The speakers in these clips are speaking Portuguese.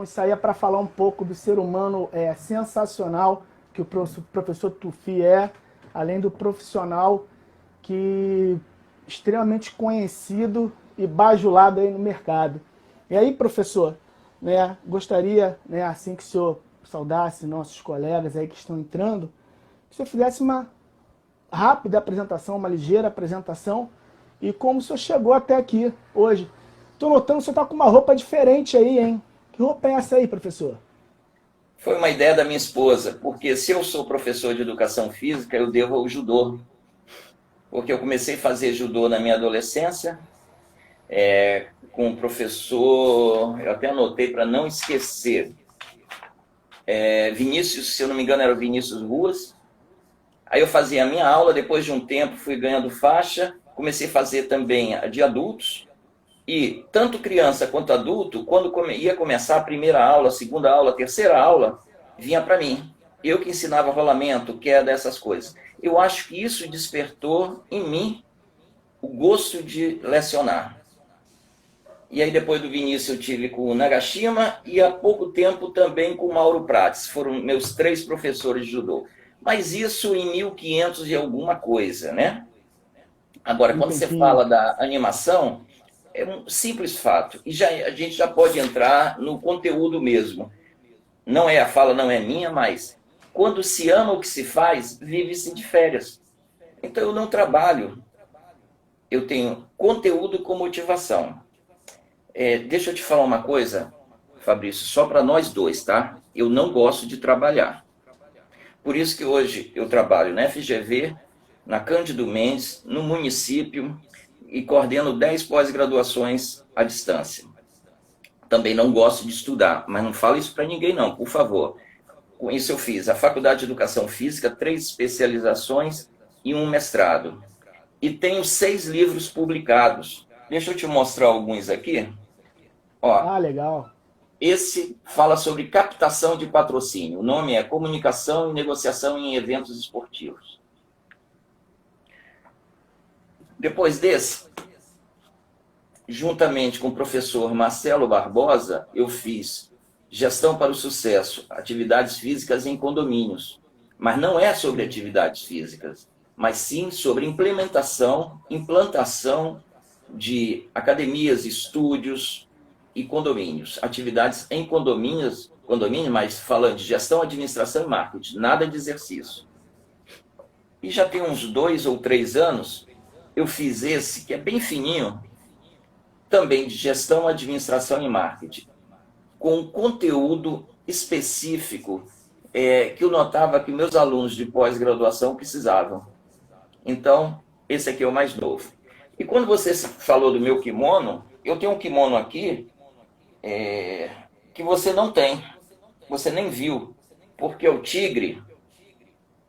Então isso aí é para falar um pouco do ser humano sensacional que o professor Tufи é, além do profissional que extremamente conhecido e bajulado aí no mercado. E aí, professor, né, gostaria, né, assim que o senhor saudasse nossos colegas aí que estão entrando, que o senhor fizesse uma rápida apresentação, uma ligeira apresentação, e como o senhor chegou até aqui hoje. Estou notando que o senhor está com uma roupa diferente aí, hein? Que roupa é essa aí, professor? Foi uma ideia da minha esposa, porque se eu sou professor de educação física, eu devo ao judô. Porque eu comecei a fazer judô na minha adolescência, com um professor, eu até anotei para não esquecer, Vinícius, se eu não me engano, era o Vinícius Ruas. Aí eu fazia a minha aula, depois de um tempo fui ganhando faixa, comecei a fazer também a de adultos, e tanto criança quanto adulto, quando ia começar a primeira aula, a segunda aula, a terceira aula, vinha para mim. Eu que ensinava rolamento, queda, essas coisas. Eu acho que isso despertou em mim o gosto de lecionar. E aí depois do Vinícius eu tive com o Nagashima e há pouco tempo também com o Mauro Prates. Foram meus 3 professores de judô. Mas isso em 1500 e alguma coisa, né? Agora, quando você Entendi. fala da animação, é um simples fato. E já, a gente já pode entrar no conteúdo mesmo. Não é a fala, não é minha, mas quando se ama o que se faz, vive-se de férias. Então eu não trabalho, eu tenho conteúdo com motivação. Deixa eu te falar uma coisa, Fabrício, só para nós dois, tá? Eu não gosto de trabalhar. Por isso que hoje eu trabalho na FGV, na Cândido Mendes, no município, e coordeno 10 pós-graduações à distância. Também não gosto de estudar, mas não falo isso para ninguém não, por favor. Com isso eu fiz a Faculdade de Educação Física, 3 especializações e um mestrado. E tenho 6 livros publicados. Deixa eu te mostrar alguns aqui. Ó, Ah, legal. esse fala sobre captação de patrocínio. O nome é Comunicação e Negociação em Eventos Esportivos. Depois desse, juntamente com o professor Marcelo Barbosa, eu fiz Gestão para o Sucesso, Atividades Físicas em Condomínios. Mas não é sobre atividades físicas, mas sim sobre implantação de academias, estúdios e condomínios. Atividades em condomínio, mas falando de gestão, administração e marketing, nada de exercício. E já tem uns 2 ou 3 anos, eu fiz esse, que é bem fininho, também de gestão, administração e marketing, com um conteúdo específico que eu notava que meus alunos de pós-graduação precisavam. Então, esse aqui é o mais novo. E quando você falou do meu kimono, eu tenho um kimono aqui que você não tem, você nem viu, porque o tigre,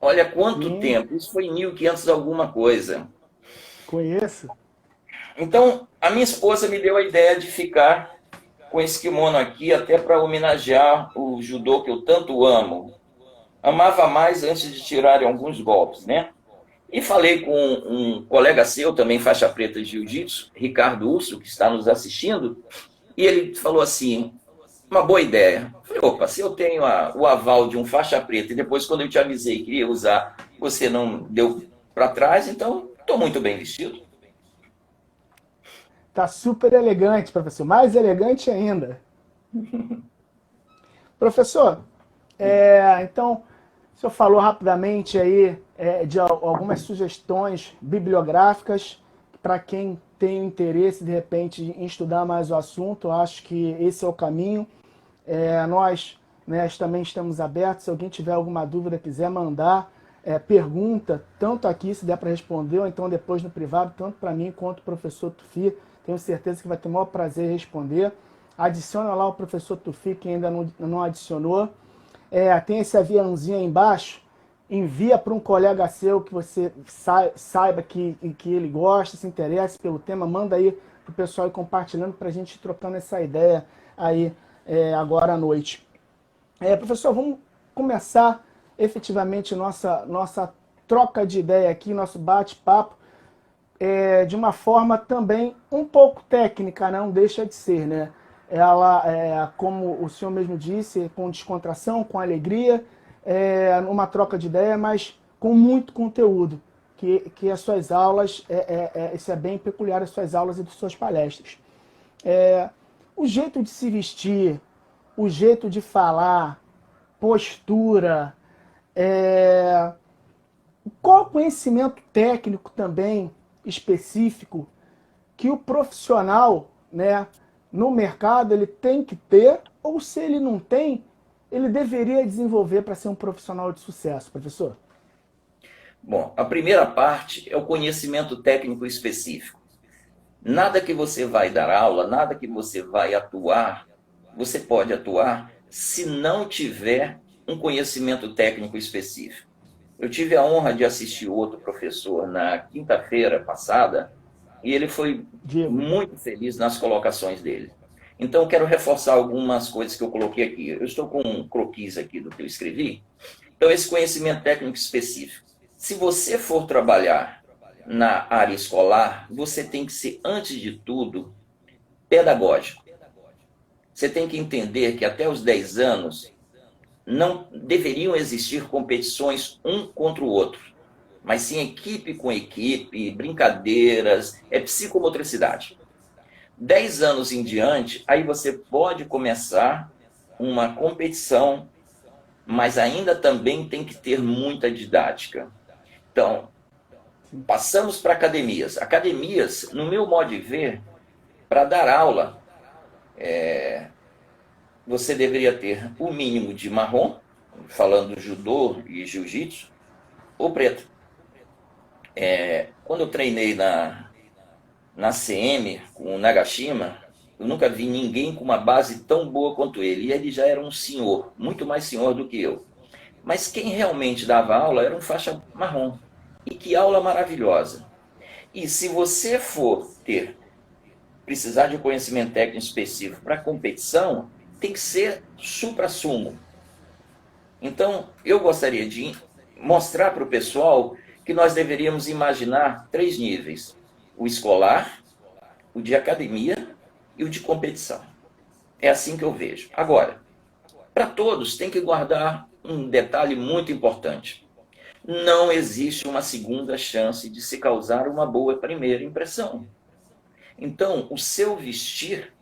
olha quanto Sim, tempo, isso foi em 1500 alguma coisa. conheço. Então, a minha esposa me deu a ideia de ficar com esse kimono aqui, até para homenagear o judô que eu tanto amo. Amava mais antes de tirarem alguns golpes, né? E falei com um colega seu, também faixa preta de jiu-jitsu, Ricardo Urso, que está nos assistindo, e ele falou assim, uma boa ideia. Eu falei, opa, se eu tenho o aval de um faixa preta, e depois quando eu te avisei que queria usar, você não deu para trás, então estou muito bem vestido. Tá super elegante, professor. Mais elegante ainda. Professor, então, o senhor falou rapidamente aí de algumas sugestões bibliográficas para quem tem interesse, de repente, em estudar mais o assunto. Eu acho que esse é o caminho. Nós, né, também estamos abertos. Se alguém tiver alguma dúvida, quiser mandar pergunta, tanto aqui, se der para responder, ou então depois no privado, tanto para mim quanto o professor Tufi. Tenho certeza que vai ter o maior prazer em responder. Adiciona lá o professor Tufi, que ainda não adicionou. Tem esse aviãozinho aí embaixo. Envia para um colega seu que você saiba que ele gosta, se interessa pelo tema. Manda aí para o pessoal ir compartilhando para a gente ir trocando essa ideia aí agora à noite. Professor, vamos começar efetivamente nossa troca de ideia aqui, nosso bate-papo, de uma forma também um pouco técnica, não deixa de ser, né? ela, como o senhor mesmo disse, com descontração, com alegria, numa troca de ideia, mas com muito conteúdo, que as suas aulas, isso é bem peculiar das suas aulas e das suas palestras. O jeito de se vestir, o jeito de falar, postura, qual conhecimento técnico também específico que o profissional, né, no mercado ele tem que ter, ou se ele não tem, ele deveria desenvolver para ser um profissional de sucesso, professor? Bom, a primeira parte é o conhecimento técnico específico. Nada que você vai dar aula, nada que você vai atuar, você pode atuar se não tiver um conhecimento técnico específico. Eu tive a honra de assistir outro professor na quinta-feira passada e ele foi Diego. muito feliz nas colocações dele. Então, quero reforçar algumas coisas que eu coloquei aqui. Eu estou com um croquis aqui do que eu escrevi. Então, esse conhecimento técnico específico. Se você for trabalhar na área escolar, você tem que ser, antes de tudo, pedagógico. Você tem que entender que até os 10 anos não deveriam existir competições um contra o outro, mas sim equipe com equipe, brincadeiras, psicomotricidade. 10 anos em diante, aí você pode começar uma competição, mas ainda também tem que ter muita didática. Então, passamos para academias. Academias, no meu modo de ver, para dar aula, você deveria ter o mínimo de marrom, falando judô e jiu-jitsu, ou preto. Quando eu treinei na CM com o Nagashima, eu nunca vi ninguém com uma base tão boa quanto ele. E ele já era um senhor, muito mais senhor do que eu. Mas quem realmente dava aula era um faixa marrom. E que aula maravilhosa. E se você for precisar de um conhecimento técnico específico para competição, tem que ser supra-sumo. Então, eu gostaria de mostrar para o pessoal que nós deveríamos imaginar 3 níveis: o escolar, o de academia e o de competição. É assim que eu vejo. Agora, para todos, tem que guardar um detalhe muito importante. Não existe uma segunda chance de se causar uma boa primeira impressão. Então, o seu vestir,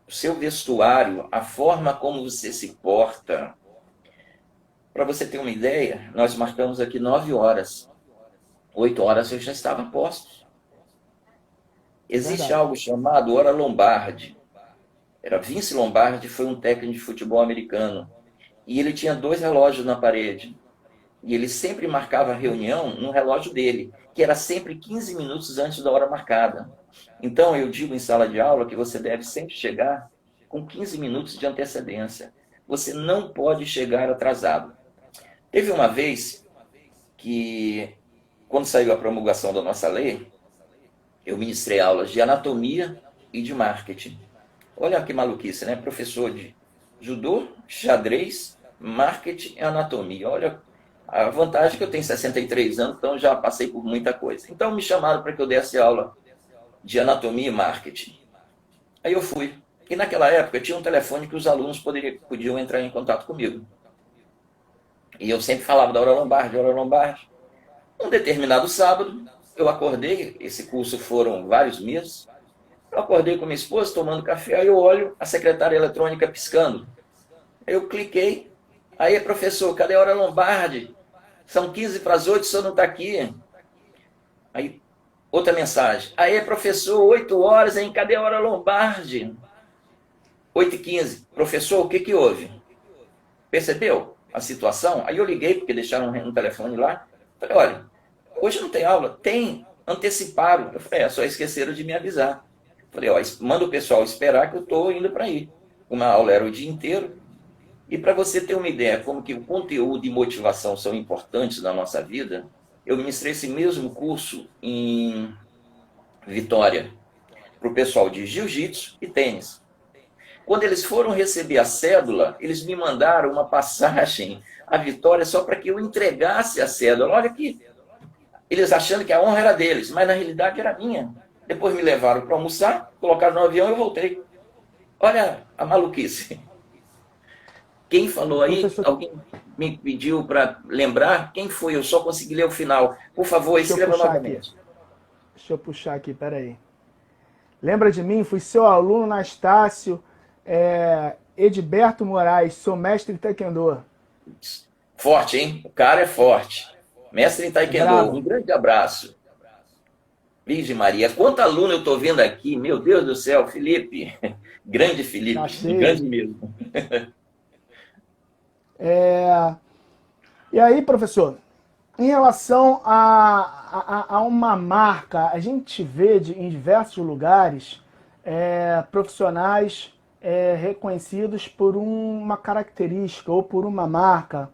o seu vestuário, a forma como você se porta. Para você ter uma ideia, nós marcamos aqui 9 horas. 8 horas eu já estava a posto. Existe Verdade. algo chamado hora Lombardi. Era Vince Lombardi, foi um técnico de futebol americano. E ele tinha 2 relógios na parede. E ele sempre marcava a reunião no relógio dele, que era sempre 15 minutos antes da hora marcada. Então, eu digo em sala de aula que você deve sempre chegar com 15 minutos de antecedência. Você não pode chegar atrasado. Teve uma vez que, quando saiu a promulgação da nossa lei, eu ministrei aulas de anatomia e de marketing. Olha que maluquice, né? Professor de judô, xadrez, marketing e anatomia. Olha a vantagem que eu tenho 63 anos, então já passei por muita coisa. Então me chamaram para que eu desse aula de anatomia e marketing. Aí eu fui. E naquela época tinha um telefone que os alunos podiam entrar em contato comigo. E eu sempre falava da hora Lombardi, hora Lombardi. Um determinado sábado, eu acordei, esse curso foram vários meses, eu acordei com minha esposa tomando café, aí eu olho a secretária eletrônica piscando. Eu cliquei, aí professor, cadê a hora Lombardi? São 15 para as 8, o senhor não está aqui. Aí, outra mensagem. Aí, professor, 8 horas, hein? Cadê a hora Lombardi? 8h15. Professor, o que houve? Percebeu a situação? Aí eu liguei, porque deixaram um telefone lá. Falei, olha, hoje não tem aula? Tem, anteciparam. Eu falei, só esqueceram de me avisar. Falei, manda o pessoal esperar que eu estou indo para aí. Uma aula era o dia inteiro. E para você ter uma ideia como que o conteúdo e motivação são importantes na nossa vida, eu ministrei esse mesmo curso em Vitória, para o pessoal de jiu-jitsu e tênis. Quando eles foram receber a cédula, eles me mandaram uma passagem à Vitória só para que eu entregasse a cédula. Olha aqui, eles achando que a honra era deles, mas na realidade era minha. Depois me levaram para almoçar, colocaram no avião e eu voltei. Olha a maluquice. Quem falou aí? Professor, Alguém me pediu para lembrar? Quem foi? Eu só consegui ler o final. Por favor, deixa eu escreva puxar aqui. novamente. Deixa eu puxar aqui, peraí. Lembra de mim? Fui seu aluno Anastácio, Edberto Moraes, sou mestre em Taekwondo. Forte, hein? O cara é forte. Mestre em Taekwondo, um Bravo. grande abraço. Virgem Maria, quanto aluno eu estou vendo aqui, meu Deus do céu, Felipe. Grande Tá Felipe, cheio. grande mesmo. E aí, professor, em relação a uma marca, a gente vê em diversos lugares profissionais reconhecidos por uma característica ou por uma marca.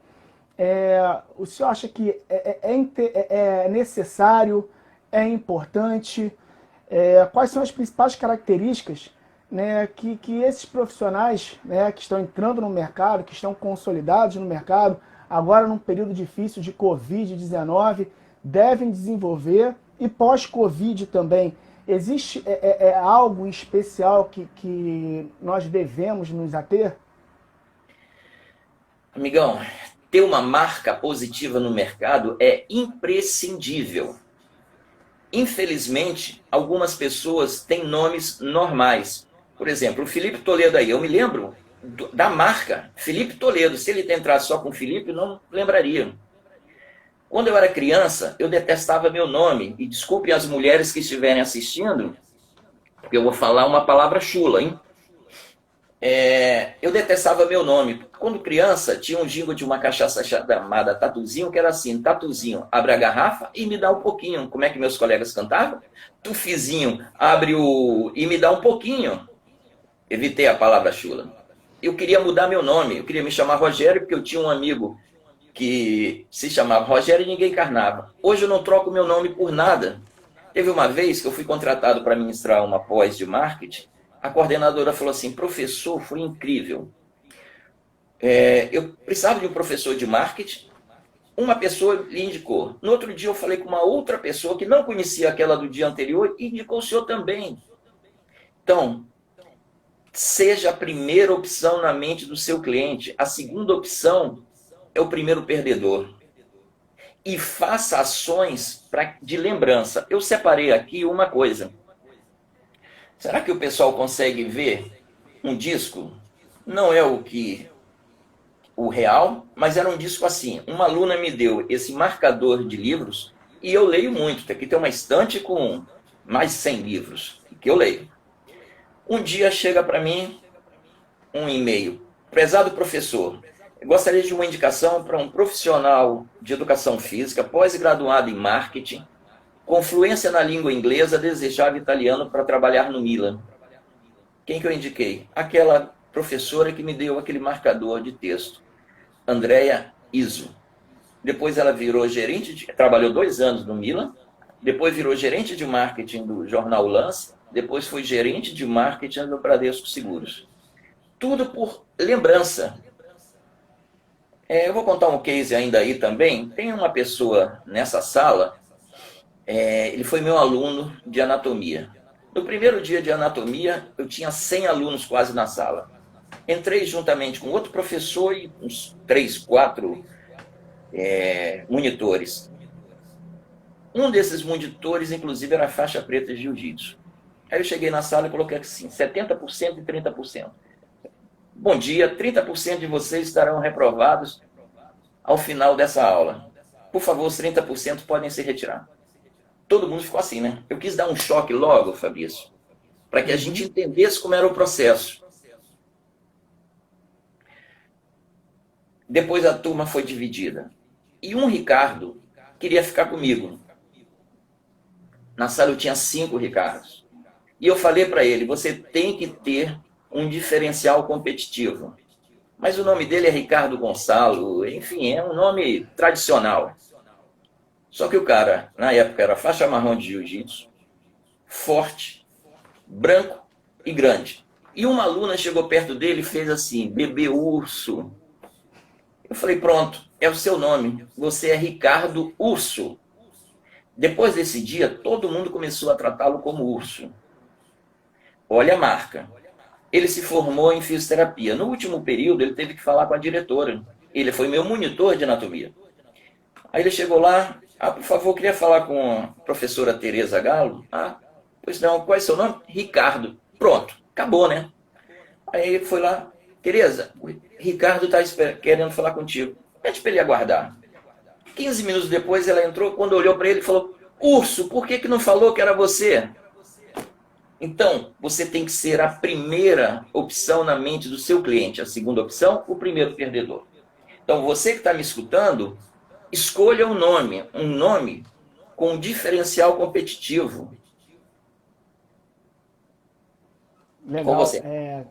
O senhor acha que é necessário, é importante? Quais são as principais características, né, que esses profissionais, né, que estão entrando no mercado, que estão consolidados no mercado, agora num período difícil de Covid-19, devem desenvolver e pós-Covid também? Existe algo em especial que nós devemos nos ater? Amigão, ter uma marca positiva no mercado é imprescindível. Infelizmente, algumas pessoas têm nomes normais. Por exemplo, o Felipe Toledo aí, eu me lembro da marca Felipe Toledo. Se ele entrasse só com Felipe, eu não lembraria. Quando eu era criança, eu detestava meu nome. E desculpem as mulheres que estiverem assistindo, porque eu vou falar uma palavra chula, hein? Eu detestava meu nome. Quando criança, tinha um jingle de uma cachaça chamada Tatuzinho, que era assim: Tatuzinho, abre a garrafa e me dá um pouquinho. Como é que meus colegas cantavam? Tufizinho, abre o... e me dá um pouquinho. Evitei a palavra chula. Eu queria mudar meu nome. Eu queria me chamar Rogério, porque eu tinha um amigo que se chamava Rogério e ninguém encarnava. Hoje eu não troco meu nome por nada. Teve uma vez que eu fui contratado para ministrar uma pós de marketing. A coordenadora falou assim: professor, foi incrível. Eu precisava de um professor de marketing. Uma pessoa lhe indicou. No outro dia eu falei com uma outra pessoa que não conhecia aquela do dia anterior e indicou o senhor também. Então, seja a primeira opção na mente do seu cliente. A segunda opção é o primeiro perdedor. E faça ações de lembrança. Eu separei aqui uma coisa. Será que o pessoal consegue ver um disco? Não é o real, mas era um disco assim. Uma aluna me deu esse marcador de livros e eu leio muito. Aqui tem uma estante com mais de 100 livros que eu leio. Um dia chega para mim um e-mail: prezado professor, gostaria de uma indicação para um profissional de educação física, pós-graduado em marketing, com fluência na língua inglesa, desejava italiano para trabalhar no Milan. Quem que eu indiquei? Aquela professora que me deu aquele marcador de texto, Andrea Iso. Depois ela virou trabalhou 2 anos no Milan, depois virou gerente de marketing do jornal Lance, depois foi gerente de marketing do Bradesco Seguros. Tudo por lembrança. Eu vou contar um case ainda aí também. Tem uma pessoa nessa sala, ele foi meu aluno de anatomia. No primeiro dia de anatomia, eu tinha 100 alunos quase na sala. Entrei juntamente com outro professor e uns 3, 4 monitores. Um desses monitores, inclusive, era faixa preta de jiu-jitsu. Aí eu cheguei na sala e coloquei assim: 70% e 30%. Bom dia, 30% de vocês estarão reprovados ao final dessa aula. Por favor, os 30% podem se retirar. Todo mundo ficou assim, né? Eu quis dar um choque logo, Fabrício, para que a gente entendesse como era o processo. Depois a turma foi dividida. E um Ricardo queria ficar comigo. Na sala eu tinha 5 Ricardos. E eu falei para ele: você tem que ter um diferencial competitivo. Mas o nome dele é Ricardo Gonçalo, enfim, é um nome tradicional. Só que o cara, na época, era faixa marrom de jiu-jitsu, forte, branco e grande. E uma aluna chegou perto dele e fez assim: bebê urso. Eu falei: pronto, é o seu nome, você é Ricardo Urso. Depois desse dia, todo mundo começou a tratá-lo como urso. Olha a marca. ele se formou em fisioterapia. No último período, ele teve que falar com a diretora. Ele foi meu monitor de anatomia. Aí ele chegou lá, por favor, queria falar com a professora Tereza Galo. Pois não, qual é seu nome? Ricardo. Pronto, acabou, né? Aí ele foi lá, Tereza, o Ricardo está querendo falar contigo. Pede para ele aguardar. 15 minutos depois ela entrou, quando olhou para ele, falou, Urso, por que não falou que era você? Então, você tem que ser a primeira opção na mente do seu cliente. A segunda opção, o primeiro perdedor. Então, você que está me escutando, escolha um nome com um diferencial competitivo. Com Legal. você.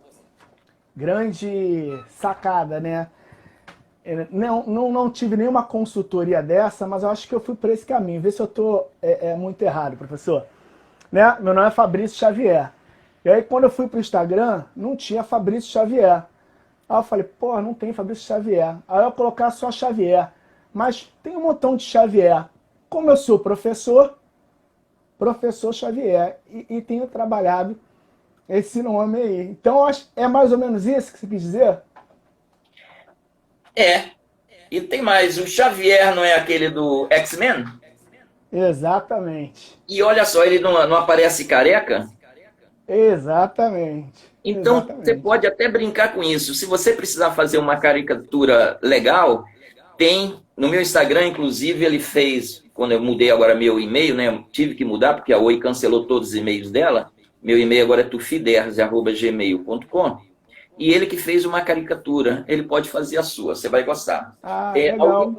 Grande sacada, né? Não tive nenhuma consultoria dessa, mas eu acho que eu fui por esse caminho. Vê se eu estou muito errado, professor. Né? Meu nome é Fabrício Xavier. E aí, quando eu fui pro Instagram, não tinha Fabrício Xavier. Aí eu falei, pô, não tem Fabrício Xavier. Aí eu ia colocar só Xavier. Mas tem um montão de Xavier. Como eu sou professor Xavier, e tenho trabalhado esse nome aí. Então, é mais ou menos isso que você quis dizer? E tem mais, o Xavier não é aquele do X-Men? Exatamente. E olha só, ele não aparece careca? Exatamente. Então, você Exatamente. pode até brincar com isso. Se você precisar fazer uma caricatura legal, tem no meu Instagram, inclusive, ele fez, quando eu mudei agora meu e-mail, né? Eu tive que mudar porque a Oi cancelou todos os e-mails dela. Meu e-mail agora é tufiderz@gmail.com. E ele que fez uma caricatura, ele pode fazer a sua, você vai gostar. Legal.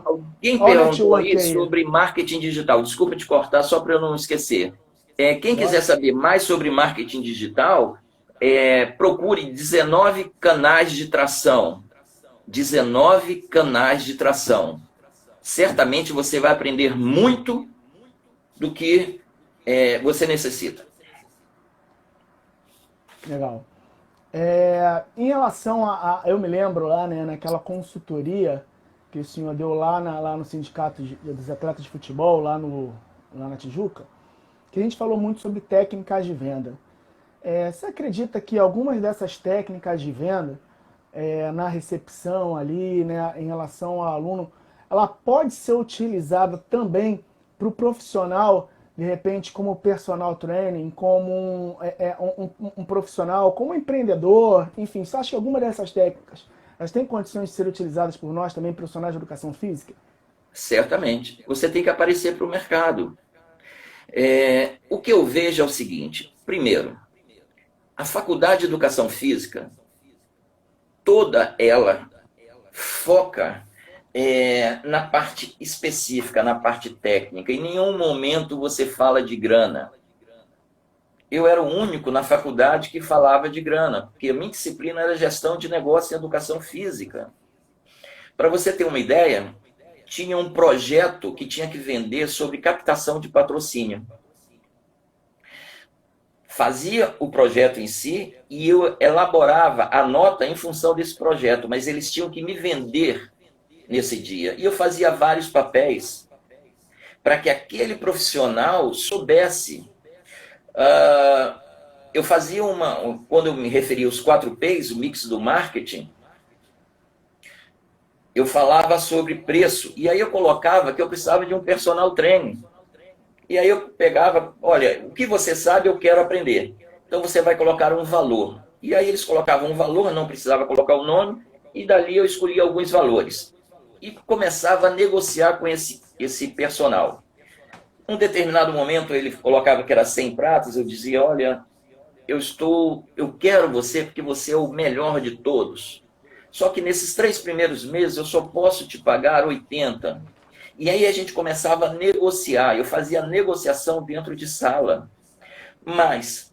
Alguém Olha o perguntou network aí aí. sobre marketing digital. Desculpa te cortar, só para eu não esquecer. Quem quiser Bora. saber mais sobre marketing digital, procure 19 canais de tração. 19 canais de tração. Certamente você vai aprender muito do que você necessita. Legal. Em relação eu me lembro lá, né, naquela consultoria que o senhor deu lá no Sindicato dos Atletas de Futebol, lá na Tijuca, que a gente falou muito sobre técnicas de venda. Você acredita que algumas dessas técnicas de venda, na recepção ali, né, em relação ao aluno, ela pode ser utilizada também para o profissional, de repente, como personal training, como um profissional, como empreendedor, enfim, você acha que alguma dessas técnicas elas têm condições de ser utilizadas por nós também, profissionais de educação física? Certamente. Você tem que aparecer para o mercado. O que eu vejo é o seguinte: primeiro, a faculdade de educação física, toda ela foca na parte específica, na parte técnica. Em nenhum momento você fala de grana. Eu era o único na faculdade que falava de grana, porque a minha disciplina era gestão de negócio e educação física. Para você ter uma ideia, tinha um projeto que tinha que vender sobre captação de patrocínio. Fazia o projeto em si e eu elaborava a nota em função desse projeto, mas eles tinham que me vender nesse dia. E eu fazia vários papéis para que aquele profissional soubesse. Eu fazia quando eu me referia aos 4 P's, o mix do marketing, eu falava sobre preço, e aí eu colocava que eu precisava de um personal training. E aí eu pegava, olha, o que você sabe eu quero aprender. Então você vai colocar um valor. E aí eles colocavam um valor, não precisava colocar o nome, e dali eu escolhia alguns valores. E começava a negociar com esse personal. Um determinado momento ele colocava que era 100 pratas, eu dizia, olha, eu quero você porque você é o melhor de todos. Só que nesses 3 primeiros meses eu só posso te pagar 80. E aí a gente começava a negociar, eu fazia negociação dentro de sala. Mas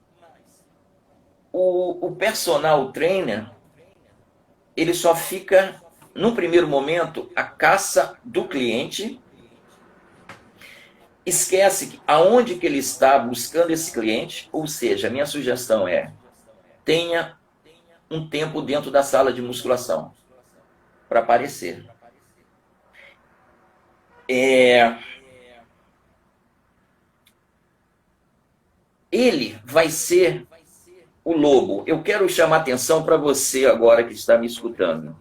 o personal trainer, ele só fica, no primeiro momento, a caça do cliente, esquece que aonde que ele está buscando esse cliente, ou seja, a minha sugestão é, tenha um tempo dentro da sala de musculação para aparecer. Ele vai ser o lobo. Eu quero chamar atenção para você agora que está me escutando.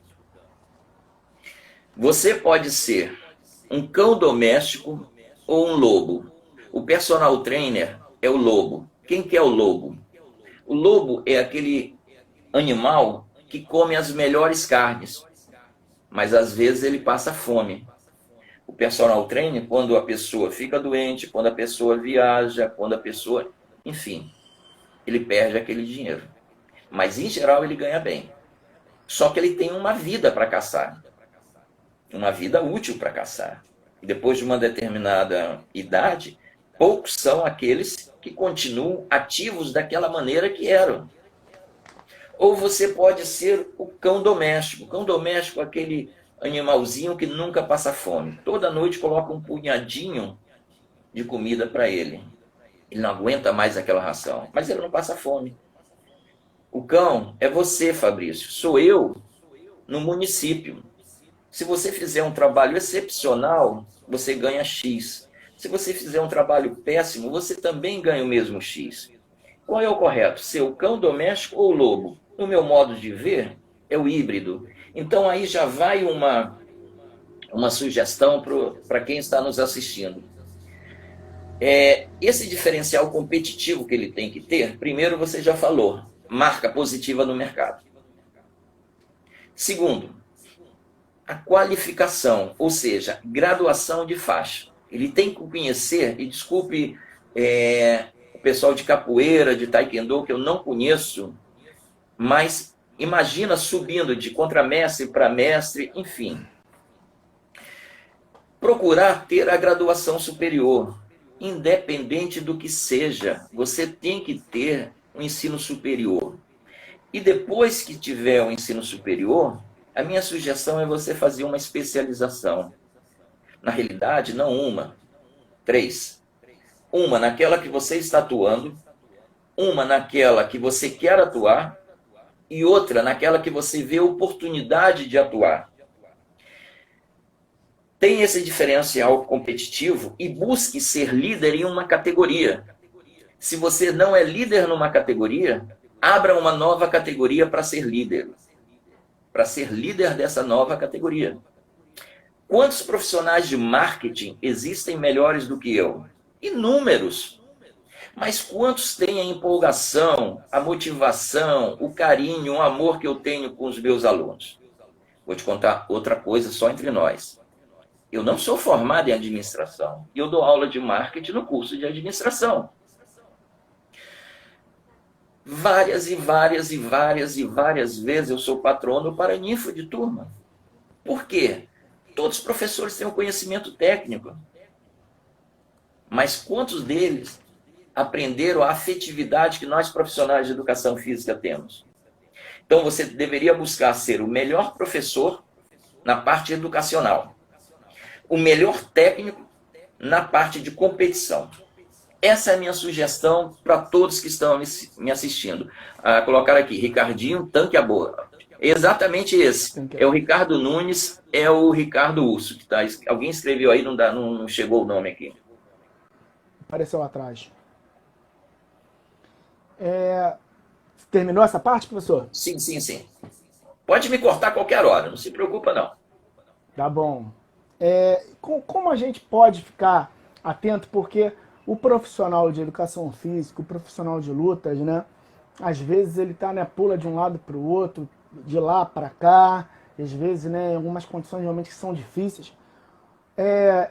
Você pode ser um cão doméstico ou um lobo. O personal trainer é o lobo. Quem que é o lobo? O lobo é aquele animal que come as melhores carnes, mas às vezes ele passa fome. O personal trainer, quando a pessoa fica doente, quando a pessoa viaja, quando a pessoa... Enfim, ele perde aquele dinheiro. Mas, em geral, ele ganha bem. Só que ele tem uma vida para caçar. Uma vida útil para caçar. Depois de uma determinada idade, poucos são aqueles que continuam ativos daquela maneira que eram. Ou você pode ser o cão doméstico. O cão doméstico é aquele animalzinho que nunca passa fome. Toda noite coloca um punhadinho de comida para ele. Ele não aguenta mais aquela ração, mas ele não passa fome. O cão é você, Fabrício. Sou eu no município. Se você fizer um trabalho excepcional, você ganha X. Se você fizer um trabalho péssimo, você também ganha o mesmo X. Qual é o correto? Ser o cão doméstico ou o lobo? No meu modo de ver, é o híbrido. Então aí já vai uma sugestão para quem está nos assistindo. Esse diferencial competitivo que ele tem que ter, primeiro você já falou, marca positiva no mercado. Segundo, a qualificação, ou seja, graduação de faixa. Ele tem que conhecer, e desculpe o pessoal de capoeira, de taekwondo, que eu não conheço, mas imagina subindo de contramestre para mestre, enfim. Procurar ter a graduação superior, independente do que seja, você tem que ter um ensino superior. E depois que tiver o ensino superior, a minha sugestão é você fazer uma especialização. Na realidade, não uma, 3. Uma naquela que você está atuando, uma naquela que você quer atuar, e outra naquela que você vê oportunidade de atuar. Tem esse diferencial competitivo e busque ser líder em uma categoria. Se você não é líder numa categoria, abra uma nova categoria para ser líder. Para ser líder dessa nova categoria. Quantos profissionais de marketing existem melhores do que eu? Inúmeros. Mas quantos têm a empolgação, a motivação, o carinho, o amor que eu tenho com os meus alunos? Vou te contar outra coisa só entre nós. Eu não sou formado em administração. E eu dou aula de marketing no curso de administração. Várias vezes eu sou patrono para ninfo de turma. Por quê? Todos os professores têm um conhecimento técnico. Mas quantos deles aprenderam a afetividade que nós profissionais de educação física temos? Então você deveria buscar ser o melhor professor na parte educacional. O melhor técnico na parte de competição. Essa é a minha sugestão para todos que estão me assistindo. Colocar aqui, Ricardinho, tanque a boa. Exatamente esse. É o Ricardo Nunes, é o Ricardo Urso. Que tá, alguém escreveu aí, não chegou o nome aqui. Apareceu lá atrás. Terminou essa parte, professor? Sim. Pode me cortar a qualquer hora, não se preocupa não. Tá bom. Como a gente pode ficar atento, porque o profissional de educação física, o profissional de lutas, né? Às vezes ele tá, né, pula de um lado para o outro, de lá para cá, às vezes, né, em algumas condições realmente que são difíceis.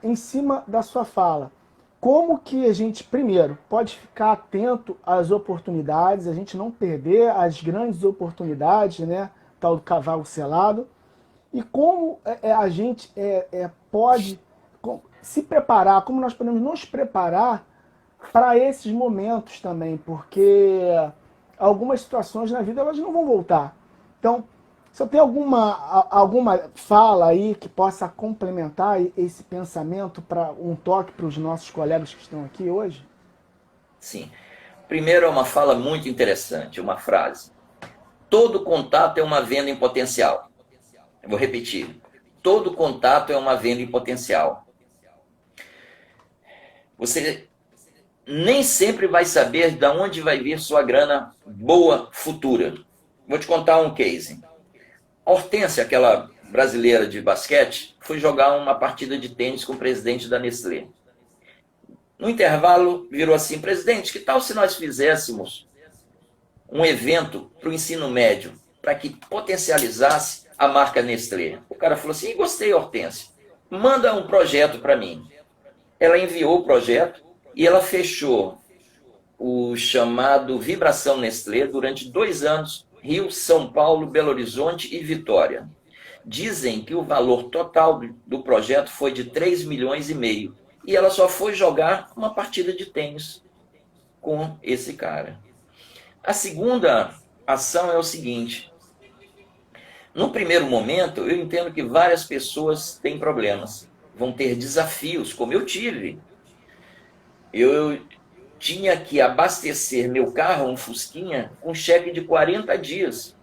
Em cima da sua fala, como que a gente, primeiro, pode ficar atento às oportunidades, a gente não perder as grandes oportunidades, né, tal do cavalo selado, e como a gente pode se preparar, como nós podemos nos preparar para esses momentos também, porque algumas situações na vida elas não vão voltar. Então, se eu tenho alguma fala aí que possa complementar esse pensamento, para um toque para os nossos colegas que estão aqui hoje? Sim. Primeiro é uma fala muito interessante, uma frase. Todo contato é uma venda em potencial. Eu vou repetir. Todo contato é uma venda em potencial. Você nem sempre vai saber de onde vai vir sua grana boa futura. Vou te contar um case. A Hortência, aquela brasileira de basquete, foi jogar uma partida de tênis com o presidente da Nestlé. No intervalo, virou assim: presidente, que tal se nós fizéssemos um evento para o ensino médio, para que potencializasse a marca Nestlé? O cara falou assim: gostei, Hortência, manda um projeto para mim. Ela enviou o projeto e ela fechou o chamado Vibração Nestlé durante 2 anos, Rio, São Paulo, Belo Horizonte e Vitória. Dizem que o valor total do projeto foi de 3,5 milhões e ela só foi jogar uma partida de tênis com esse cara. A segunda ação é o seguinte: no primeiro momento, eu entendo que várias pessoas têm problemas, vão ter desafios, como eu tive. Eu tinha que abastecer meu carro, um Fusquinha, com cheque de 40 dias.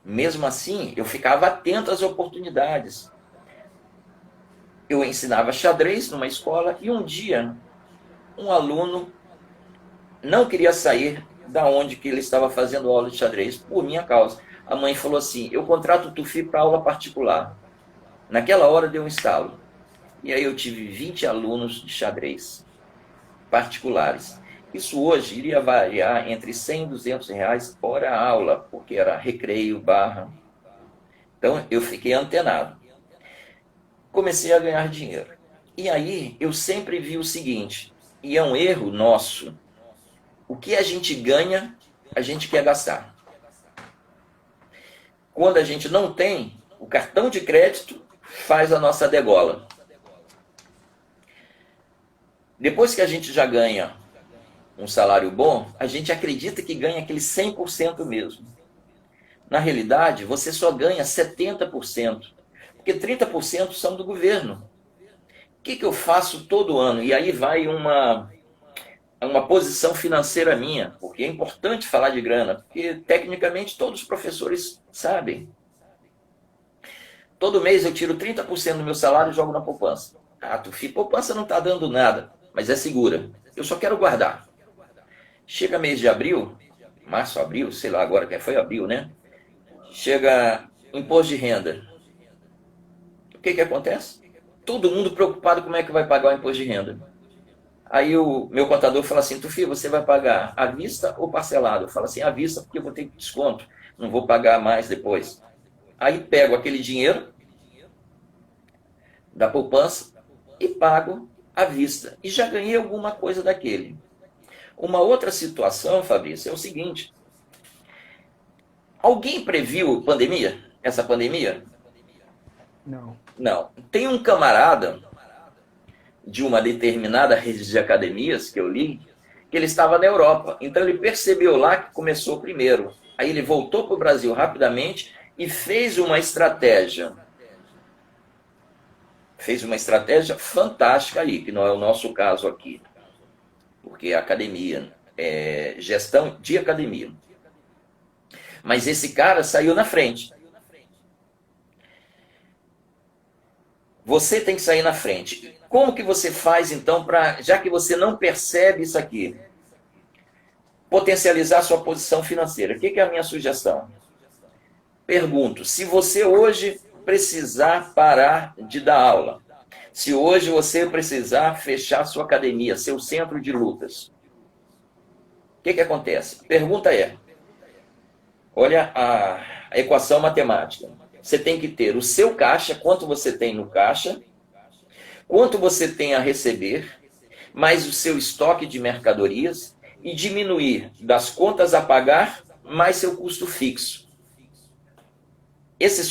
Mesmo assim, eu ficava atento às oportunidades. Eu ensinava xadrez numa escola e um dia um aluno não queria sair da onde que ele estava fazendo aula de xadrez por minha causa. A mãe falou assim: eu contrato o Tufi para aula particular. Naquela hora deu um estalo. E aí eu tive 20 alunos de xadrez particulares. Isso hoje iria variar entre 100 e 200 reais hora aula, porque era recreio, barra. Então eu fiquei antenado. Comecei a ganhar dinheiro. E aí eu sempre vi o seguinte, e é um erro nosso: o que a gente ganha, a gente quer gastar. Quando a gente não tem, o cartão de crédito faz a nossa degola. Depois que a gente já ganha um salário bom, a gente acredita que ganha aquele 100% mesmo. Na realidade, você só ganha 70%, porque 30% são do governo. O que eu faço todo ano? E aí vai uma posição financeira minha, porque é importante falar de grana, porque tecnicamente todos os professores sabem. Todo mês eu tiro 30% do meu salário e jogo na poupança. Ah, Tufi, poupança não está dando nada, mas é segura. Eu só quero guardar. Chega mês de abril, março, abril, sei lá agora que foi abril, né? Chega imposto de renda. O que acontece? Todo mundo preocupado como é que vai pagar o imposto de renda. Aí o meu contador fala assim: Tufi, você vai pagar à vista ou parcelado? Eu falo assim: à vista, porque eu vou ter desconto, não vou pagar mais depois. Aí pego aquele dinheiro da poupança e pago à vista. E já ganhei alguma coisa daquele. Uma outra situação, Fabrício, é o seguinte: alguém previu pandemia? Essa pandemia? Não. Não. Tem um camarada de uma determinada rede de academias que eu li, que ele estava na Europa. Então ele percebeu lá que começou primeiro. Aí ele voltou para o Brasil rapidamente e fez uma estratégia. Fez uma estratégia fantástica aí, que não é o nosso caso aqui. Porque a academia é gestão de academia. Mas esse cara saiu na frente. Você tem que sair na frente. Como que você faz, então, para, já que você não percebe isso aqui, potencializar sua posição financeira? O que é a minha sugestão? Pergunto: se você hoje precisar parar de dar aula, se hoje você precisar fechar sua academia, seu centro de lutas, o que acontece? A pergunta é: olha a equação matemática. Você tem que ter o seu caixa, quanto você tem no caixa, quanto você tem a receber, mais o seu estoque de mercadorias, e diminuir das contas a pagar, mais seu custo fixo. Esse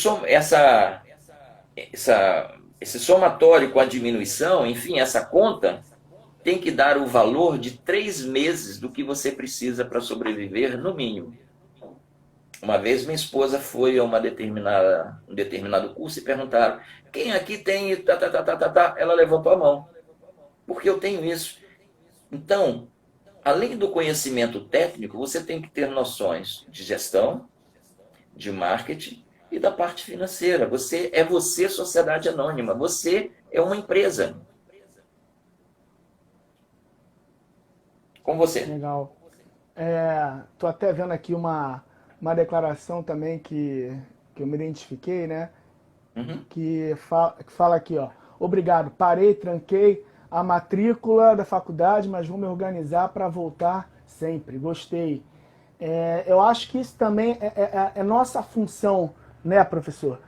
somatório com a diminuição, enfim, essa conta, tem que dar o valor de 3 meses do que você precisa para sobreviver, no mínimo. Uma vez minha esposa foi a um determinado curso e perguntaram: quem aqui tem... Ela levantou a mão. Porque eu tenho isso. Então, além do conhecimento técnico, você tem que ter noções de gestão, de marketing e da parte financeira. Você, sociedade anônima. Você é uma empresa. Com você. Legal. Tô até vendo aqui uma declaração também que eu me identifiquei, né? Uhum. Que fala aqui, ó. Obrigado, parei, tranquei a matrícula da faculdade, mas vou me organizar para voltar sempre. Gostei. Eu acho que isso também é nossa função, né, professor?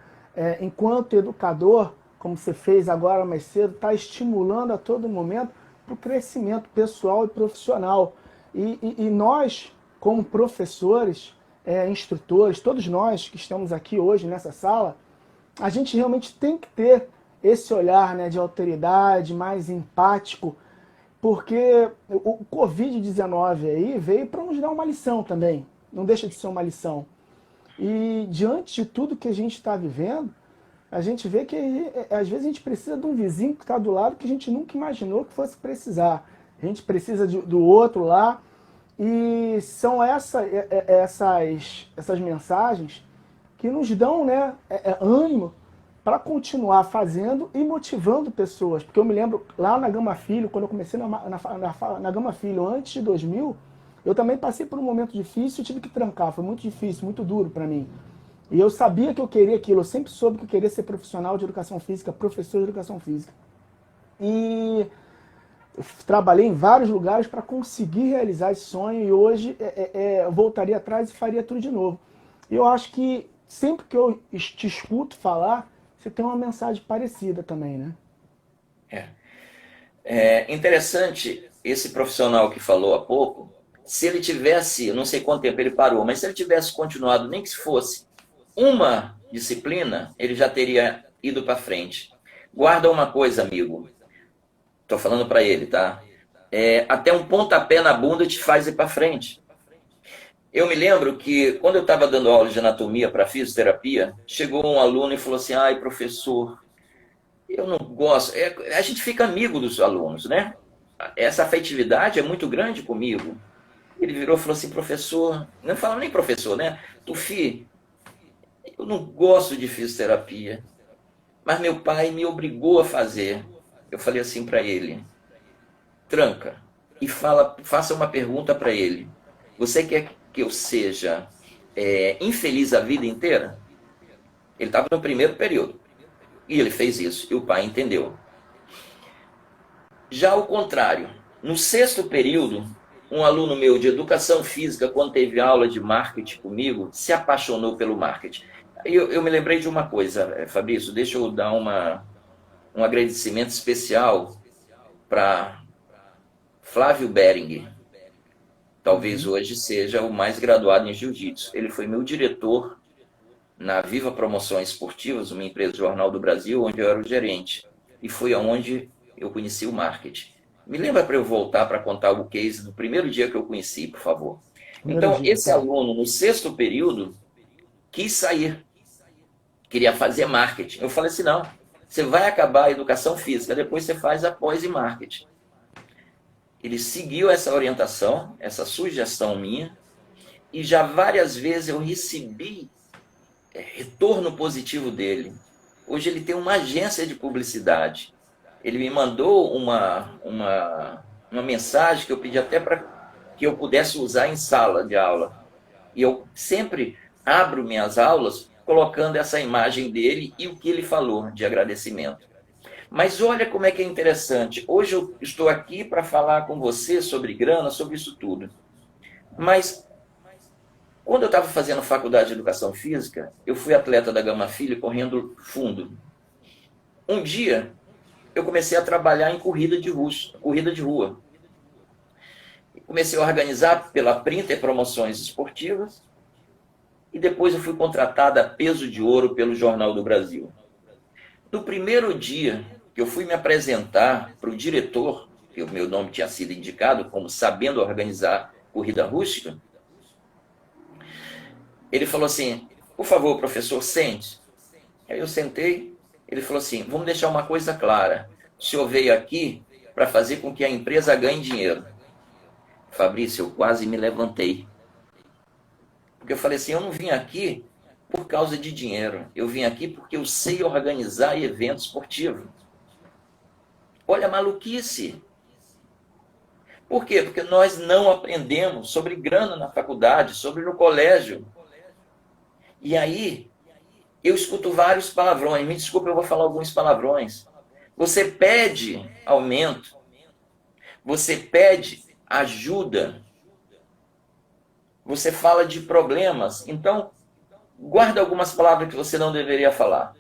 Enquanto educador, como você fez agora mais cedo, está estimulando a todo momento para o crescimento pessoal e profissional. E nós, como professores, instrutores, todos nós que estamos aqui hoje nessa sala, a gente realmente tem que ter esse olhar, né, de autoridade, mais empático, porque o Covid-19 aí veio para nos dar uma lição também, não deixa de ser uma lição. E diante de tudo que a gente está vivendo, a gente vê que às vezes a gente precisa de um vizinho que está do lado que a gente nunca imaginou que fosse precisar. A gente precisa do outro lá. E são essas mensagens que nos dão, né, ânimo para continuar fazendo e motivando pessoas. Porque eu me lembro lá na Gama Filho, quando eu comecei na Gama Filho antes de 2000, eu também passei por um momento difícil e tive que trancar. Foi muito difícil, muito duro para mim. E eu sabia que eu queria aquilo, eu sempre soube que eu queria ser profissional de educação física, professor de educação física. E eu trabalhei em vários lugares para conseguir realizar esse sonho e hoje eu voltaria atrás e faria tudo de novo. E eu acho que sempre que eu te escuto falar, você tem uma mensagem parecida também, né? É. É interessante esse profissional que falou há pouco, se ele tivesse, não sei quanto tempo ele parou, mas se ele tivesse continuado, nem que se fosse uma disciplina, ele já teria ido para frente. Guarda uma coisa, amigo. Estou falando para ele, tá? Até um pontapé na bunda te faz ir para frente. Eu me lembro que quando eu estava dando aula de anatomia para fisioterapia, chegou um aluno e falou assim: ai, professor, eu não gosto. A gente fica amigo dos alunos, né? Essa afetividade é muito grande comigo. Ele virou e falou assim: professor, não fala nem professor, né? Tufi, eu não gosto de fisioterapia, mas meu pai me obrigou a fazer. Eu falei assim para ele: tranca e faça uma pergunta para ele. Você quer que eu seja infeliz a vida inteira? Ele estava no primeiro período e ele fez isso e o pai entendeu. Já ao contrário, no sexto período, um aluno meu de educação física, quando teve aula de marketing comigo, se apaixonou pelo marketing. Eu me lembrei de uma coisa, Fabrício, deixa eu dar um agradecimento especial para Flávio Bering. Talvez hoje seja o mais graduado em jiu-jitsu. Ele foi meu diretor na Viva Promoções Esportivas, uma empresa do Jornal do Brasil, onde eu era o gerente. E foi aonde eu conheci o marketing. Me lembra para eu voltar para contar o case do primeiro dia que eu conheci, por favor. Primeiro Então, dia, esse tá? aluno, no sexto período, quis sair, queria fazer marketing. Eu falei assim, não, você vai acabar a educação física, depois você faz a pós em marketing. Ele seguiu essa orientação, essa sugestão minha, e já várias vezes eu recebi retorno positivo dele. Hoje ele tem uma agência de publicidade. Ele me mandou uma mensagem que eu pedi até para que eu pudesse usar em sala de aula. E eu sempre abro minhas aulas colocando essa imagem dele e o que ele falou de agradecimento. Mas olha como é que é interessante. Hoje eu estou aqui para falar com você sobre grana, sobre isso tudo. Mas quando eu estava fazendo faculdade de educação física, eu fui atleta da Gama Filho correndo fundo. Um dia eu comecei a trabalhar em corrida de rua. Comecei a organizar pela Printer promoções esportivas e depois eu fui contratada a peso de ouro pelo Jornal do Brasil. No primeiro dia que eu fui me apresentar para o diretor, que o meu nome tinha sido indicado como sabendo organizar corrida rústica, ele falou assim: por favor, professor, sente. Aí eu sentei, ele falou assim: vamos deixar uma coisa clara. O senhor veio aqui para fazer com que a empresa ganhe dinheiro. Fabrício, eu quase me levantei. Porque eu falei assim, eu não vim aqui por causa de dinheiro. Eu vim aqui porque eu sei organizar evento esportivo. Olha a maluquice. Por quê? Porque nós não aprendemos sobre grana na faculdade, sobre no colégio. E aí, eu escuto vários palavrões. Me desculpe, eu vou falar alguns palavrões. Você pede aumento, você pede ajuda, você fala de problemas. Então, guarda algumas palavras que você não deveria falar.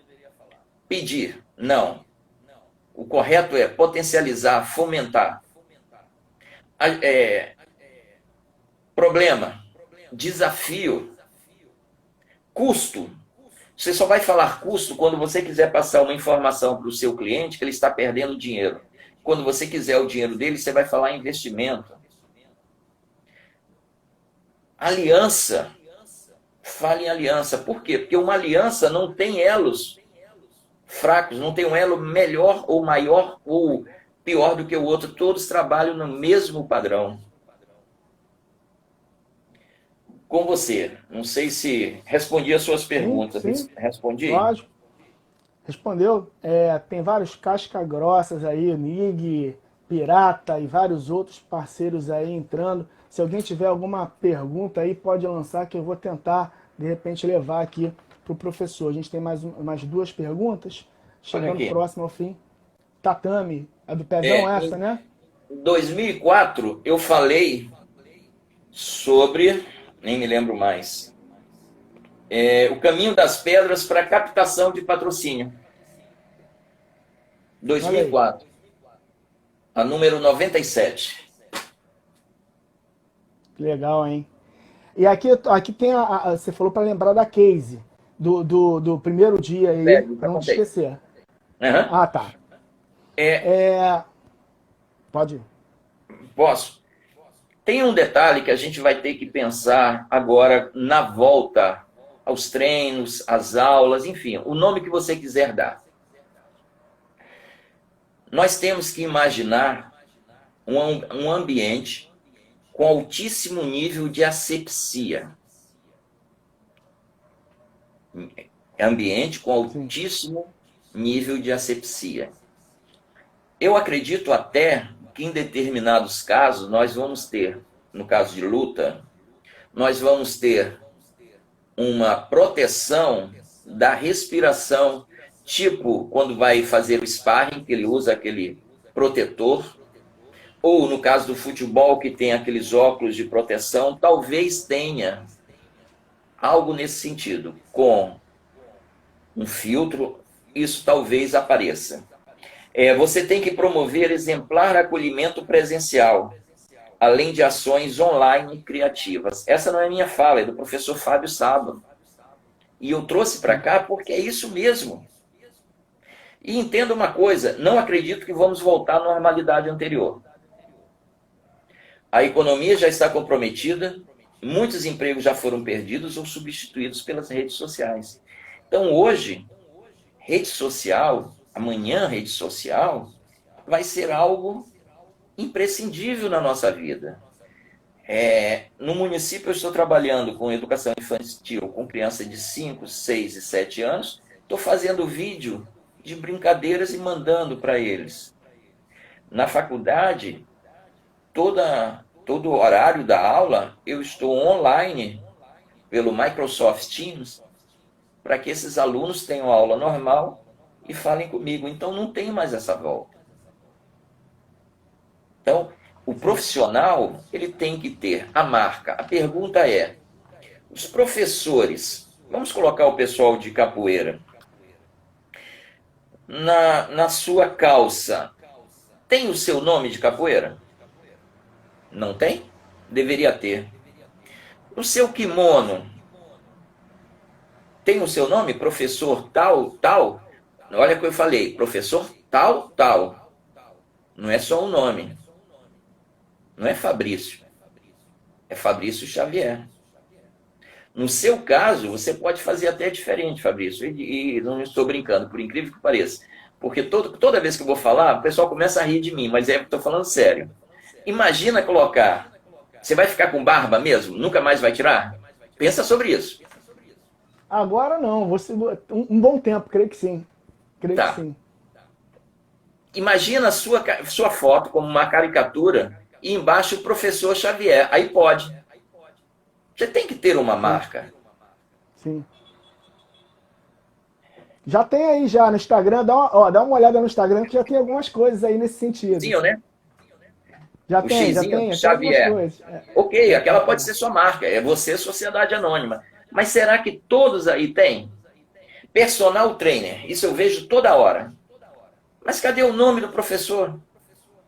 Pedir, não. O correto é potencializar, fomentar. Problema, desafio, custo. Você só vai falar custo quando você quiser passar uma informação para o seu cliente que ele está perdendo dinheiro. Quando você quiser o dinheiro dele, você vai falar investimento. Aliança. Fale em aliança. Por quê? Porque uma aliança não tem elos fracos, não tem um elo melhor ou maior ou pior do que o outro. Todos trabalham no mesmo padrão. Com você, não sei se respondi as suas perguntas. Sim, Respondi? lógico. Respondeu. Tem vários casca-grossas aí, NIG, Pirata e vários outros parceiros aí entrando. Se alguém tiver alguma pergunta aí, pode lançar que eu vou tentar, de repente, levar aqui para o professor. A gente tem mais duas perguntas, chegando próximo ao fim. Tatame, é do Pezão essa, né? Em 2004, eu falei sobre, nem me lembro mais, o caminho das pedras para captação de patrocínio. 2004. A número 97. Legal, hein? E aqui tem você falou para lembrar da case do primeiro dia aí, para não te esquecer. Uhum. Ah, tá. Pode ir. Posso? Tem um detalhe que a gente vai ter que pensar agora na volta aos treinos, às aulas, enfim, o nome que você quiser dar. Nós temos que imaginar um ambiente com altíssimo nível de asepsia. Ambiente com altíssimo nível de asepsia. Eu acredito até que em determinados casos nós vamos ter, no caso de luta, nós vamos ter uma proteção da respiração, tipo quando vai fazer o sparring, que ele usa aquele protetor, ou no caso do futebol, que tem aqueles óculos de proteção, talvez tenha algo nesse sentido, com um filtro, isso talvez apareça. Você tem que promover exemplar acolhimento presencial, além de ações online criativas. Essa não é minha fala, é do professor Fábio Sábado. E eu trouxe para cá porque é isso mesmo. E entenda uma coisa, não acredito que vamos voltar à normalidade anterior. A economia já está comprometida, muitos empregos já foram perdidos ou substituídos pelas redes sociais. Então, hoje, rede social, amanhã, rede social, vai ser algo imprescindível na nossa vida. No município, eu estou trabalhando com educação infantil, com crianças de 5, 6 e 7 anos, estou fazendo vídeo de brincadeiras e mandando para eles. Na faculdade, todo o horário da aula, eu estou online pelo Microsoft Teams para que esses alunos tenham aula normal e falem comigo. Então, não tem mais essa volta. Então, o profissional, ele tem que ter a marca. A pergunta é, os professores, vamos colocar o pessoal de capoeira, na sua calça, tem o seu nome de capoeira? Não tem? Deveria ter. O seu kimono tem o seu nome? Professor tal, tal? Olha o que eu falei, professor tal, tal. Não é só um nome. Não é Fabrício. É Fabrício Xavier. No seu caso, você pode fazer até diferente, Fabrício. E não estou brincando, por incrível que pareça. Porque toda vez que eu vou falar, o pessoal começa a rir de mim, mas estou falando sério. Imagina colocar... Você vai ficar com barba mesmo? Nunca mais vai tirar? Pensa sobre isso. Agora não. Um bom tempo, creio que sim. Creio que sim. Imagina a sua foto como uma caricatura e embaixo o professor Xavier. Aí pode. Você tem que ter uma marca. Sim. Já tem aí já no Instagram, dá uma olhada no Instagram que já tem algumas coisas aí nesse sentido. Xizinho, né? Já O tem, xizinho, tem algumas Xavier. coisas. Ok, aquela pode ser sua marca. É você, Sociedade Anônima. Mas será que todos aí têm? Personal trainer. Isso eu vejo toda hora. Mas cadê o nome do professor?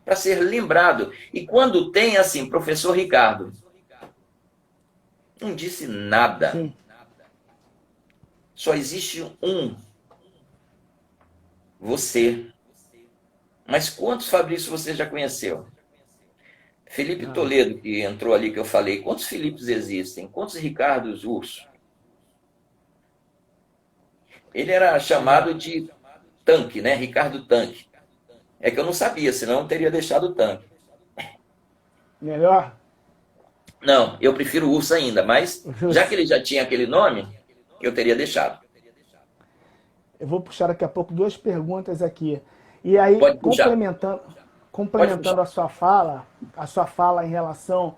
Para ser lembrado. E quando tem assim, professor Ricardo, não disse nada. Sim. Só existe um. Você. Mas quantos Fabrício você já conheceu? Felipe Ah, Toledo, que entrou ali que eu falei. Quantos Filipes existem? Quantos Ricardos Urso? Ele era chamado de Tanque, né? Ricardo Tanque. É que eu não sabia, senão eu teria deixado o Tanque. melhor? Não, eu prefiro o Urso ainda, mas já que ele já tinha aquele nome, eu teria deixado. Eu vou puxar daqui a pouco duas perguntas aqui. E aí, Pode puxar. Pode complementando puxar. a sua fala em relação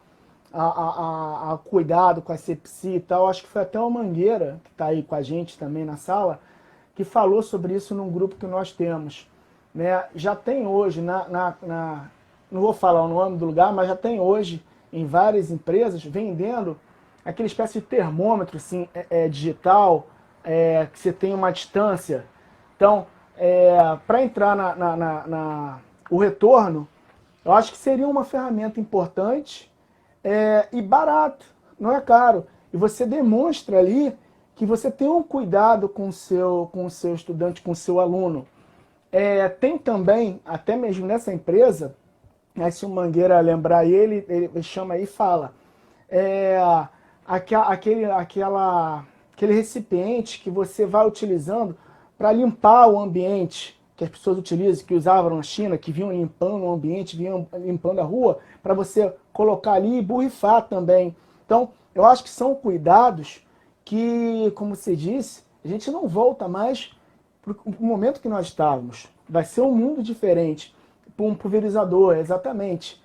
a cuidado com a sepsia e tal, acho que foi até o Mangueira, que está aí com a gente também na sala, que falou sobre isso num grupo que nós temos. Né? Já tem hoje, não vou falar o nome do lugar, mas já tem hoje em várias empresas vendendo aquela espécie de termômetro assim, digital, que você tem uma distância. Então, para entrar o retorno, eu acho que seria uma ferramenta importante e barata, não é caro. E você demonstra ali que você tem um cuidado com o seu estudante, com o seu aluno. Tem também, até mesmo nessa empresa, né, se o Mangueira lembrar ele chama aí e fala, é, aquele recipiente que você vai utilizando para limpar o ambiente, que as pessoas utilizam, que usavam na China, que vinham limpando o ambiente, vinham limpando a rua, para você colocar ali e borrifar também. Então, eu acho que são cuidados que, como você disse, a gente não volta mais para o momento que nós estávamos. Vai ser um mundo diferente. Para um pulverizador, exatamente.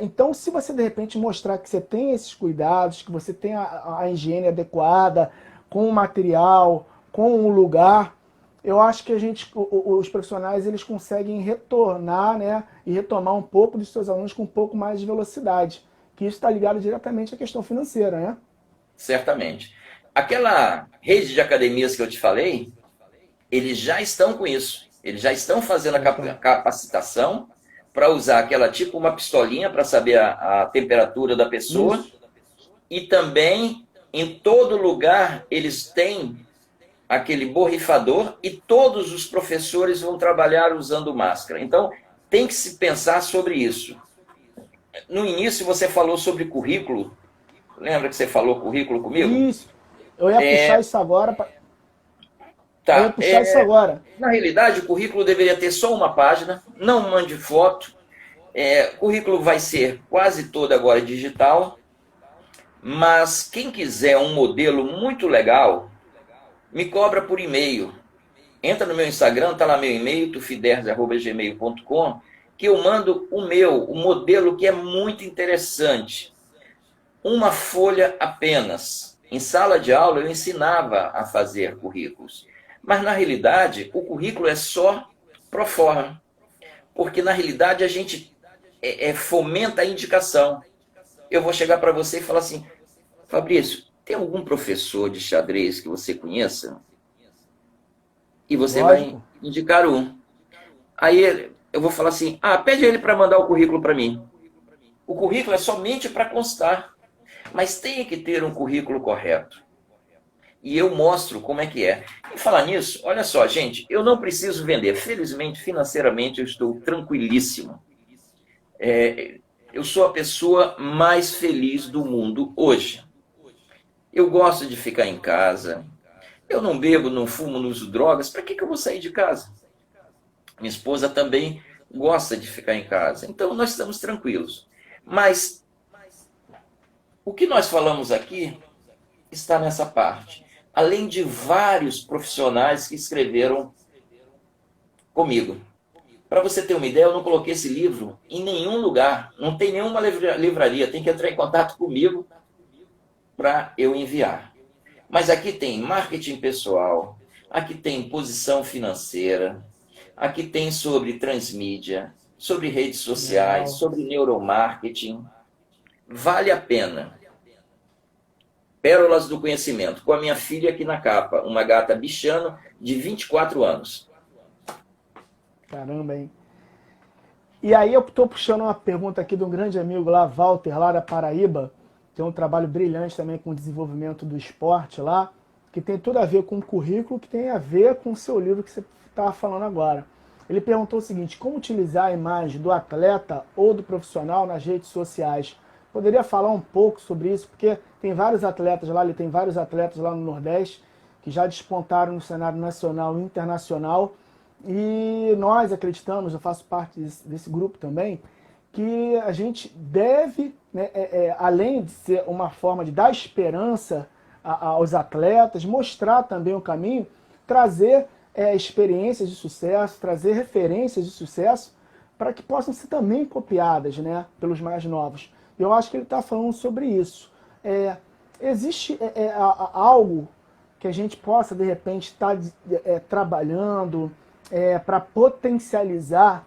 Então, se você de repente mostrar que você tem esses cuidados, que você tem a higiene adequada, com o material, com o lugar, eu acho que os profissionais eles conseguem retornar, né, e retomar um pouco dos seus alunos com um pouco mais de velocidade. Que isso está ligado diretamente à questão financeira, né? Certamente. Aquela rede de academias que eu te falei, eles já estão com isso. Eles já estão fazendo a capacitação para usar aquela tipo uma pistolinha para saber a temperatura da pessoa. Isso. E também, em todo lugar, eles têm aquele borrifador e todos os professores vão trabalhar usando máscara. Então, tem que se pensar sobre isso. No início, você falou sobre currículo. Lembra que você falou currículo comigo? Isso. Eu ia puxar isso agora. Eu ia Tá. puxar isso agora. Na realidade, o currículo deveria ter só uma página, não mande foto. O currículo vai ser quase todo agora digital, mas quem quiser um modelo muito legal, me cobra por e-mail. Entra no meu Instagram, tá lá meu e-mail, tufiderz@gmail.com, que eu mando o modelo que é muito interessante. Uma folha apenas. Em sala de aula eu ensinava a fazer currículos. Mas na realidade, o currículo é só pro forma. Porque na realidade a gente fomenta a indicação. Eu vou chegar para você e falar assim, Fabrício, tem algum professor de xadrez que você conheça? E você vai Lógico. indicar um. Aí eu vou falar assim, pede ele para mandar o currículo para mim. O currículo é somente para constar, mas tem que ter um currículo correto. E eu mostro como é que é. E falar nisso, olha só, gente, eu não preciso vender. Felizmente, financeiramente, eu estou tranquilíssimo. Eu sou a pessoa mais feliz do mundo hoje. Eu gosto de ficar em casa. Eu não bebo, não fumo, não uso drogas. Para que eu vou sair de casa? Minha esposa também gosta de ficar em casa. Então, nós estamos tranquilos. Mas o que nós falamos aqui está nessa parte. Além de vários profissionais que escreveram comigo. Para você ter uma ideia, eu não coloquei esse livro em nenhum lugar. Não tem nenhuma livraria. Tem que entrar em contato comigo para eu enviar. Mas aqui tem marketing pessoal, aqui tem posição financeira, aqui tem sobre transmídia, sobre redes sociais, Legal. sobre neuromarketing. Vale a pena. Pérolas do Conhecimento, com a minha filha aqui na capa, uma gata bichano de 24 anos. Caramba, hein? E aí eu estou puxando uma pergunta aqui de um grande amigo lá, Walter, lá da Paraíba, que tem um trabalho brilhante também com o desenvolvimento do esporte lá, que tem tudo a ver com o currículo, que tem a ver com o seu livro que você estava falando agora. Ele perguntou o seguinte: como utilizar a imagem do atleta ou do profissional nas redes sociais? Poderia falar um pouco sobre isso? Porque tem vários atletas lá, ele tem vários atletas lá no Nordeste que já despontaram no cenário nacional e internacional. E nós acreditamos, eu faço parte desse grupo também, que a gente deve, né, além de ser uma forma de dar esperança aos atletas, mostrar também o caminho, trazer experiências de sucesso, trazer referências de sucesso para que possam ser também copiadas, né, pelos mais novos. Eu acho que ele está falando sobre isso. Existe algo que a gente possa, de repente, estar trabalhando para potencializar,